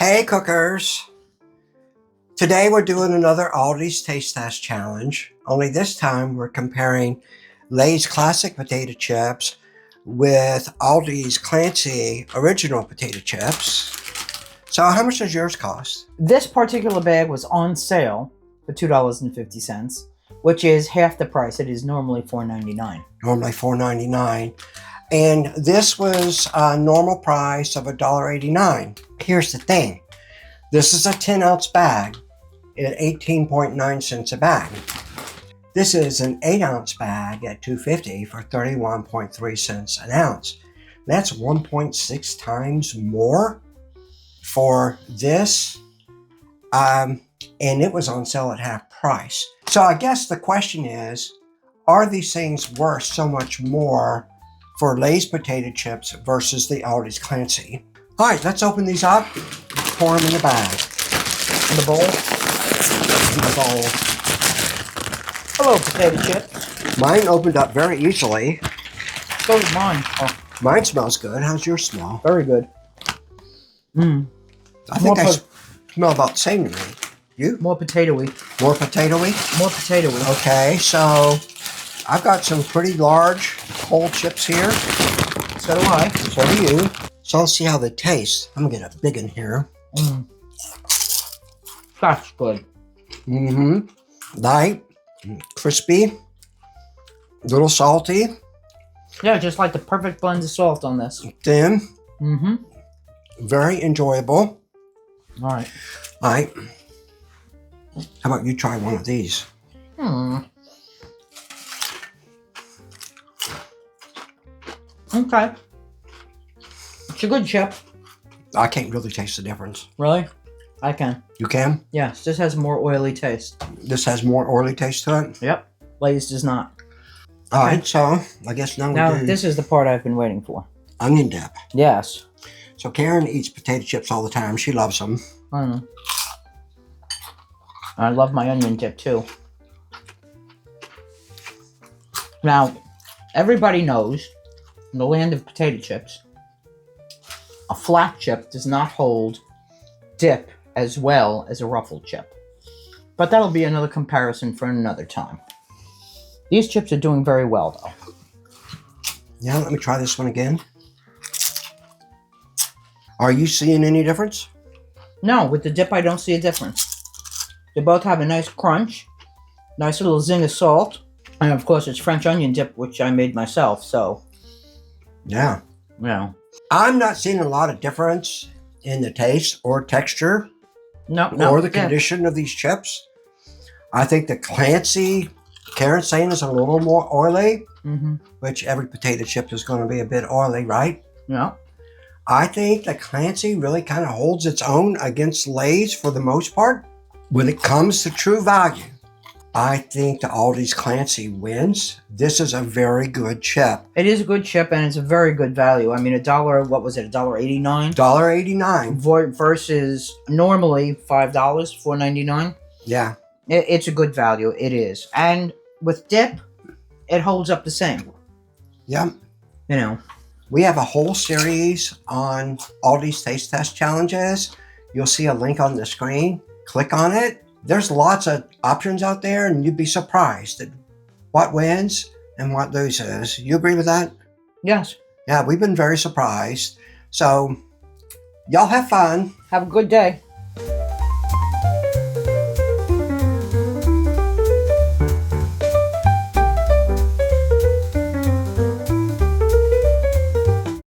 Hey cookers! Today we're doing another Aldi's Taste Test Challenge, only this time we're comparing Lay's Classic Potato Chips with Aldi's Clancy Original Potato Chips. So how much does yours cost? This particular bag was on sale for $2.50, which is half the price. It is normally $4.99. Normally $4.99. And this was a normal price of $1.89. Here's the thing. This is a 10-ounce bag at 18.9 cents a bag. This is an 8-ounce bag at $2.50 for 31.3 cents an ounce. That's 1.6 times more for this. And it was on sale at half price. So I guess the question is, are these things worth so much more for Lay's potato chips versus the Aldi's Clancy? All right, let's open these up. Pour them in the bag. In the bowl. In the bowl. Hello, potato chips. Mine opened up very easily. So did mine. Oh, Mine smells good. How's yours smell? very good. I think I smell about the same to me. You? More potatoey. More potatoey? More potatoey. Okay, so I've got some pretty large whole chips here. So do I. So do you. So let's see how they taste. I'm gonna get a big one here. That's good. Light, crispy, a little salty, Yeah, just like the perfect blend of salt on this. thin, Mm-hmm. very enjoyable. All right. All right. How about you try one of these? Okay. It's a good chip. I can't really taste the difference. Really? I can. You can? Yes, this has more oily taste. This has more oily taste to it? Yep. Lay's does not. All right, so I guess now Now, we do this is the part I've been waiting for. onion dip. Yes. So Karen eats potato chips all the time. She loves them. I love my onion dip too. Now, everybody knows, in the land of potato chips, a flat chip does not hold dip as well as a ruffled chip. But that'll be another comparison for another time. These chips are doing very well, though. Yeah, let me try this one again. Are you seeing any difference? No, with the dip, I don't see a difference. They both have a nice crunch, nice little zing of salt, and of course, it's French onion dip, which I made myself, so, Yeah. you I'm not seeing a lot of difference in the taste or texture No, or the yeah. condition of these chips. I think the Clancy, Karen's saying, is a little more oily, which every potato chip is going to be a bit oily, right? Yeah. I think the Clancy really kind of holds its own against Lay's for the most part. When it comes to true value, I think the Aldi's Clancy wins. This is a very good chip. It is a good chip, and it's a very good value. I mean, what was it, $1.89? $1.89. Versus normally $5, $4.99. Yeah. It's a good value, it is. And with dip, it holds up the same. Yeah. You know. We have a whole series on Aldi's Taste Test Challenges. You'll see a link on the screen. Click on it. There's lots of options out there, and you'd be surprised at what wins and what loses. You agree with that? Yes. Yeah, we've been very surprised. So, y'all have fun. Have a good day.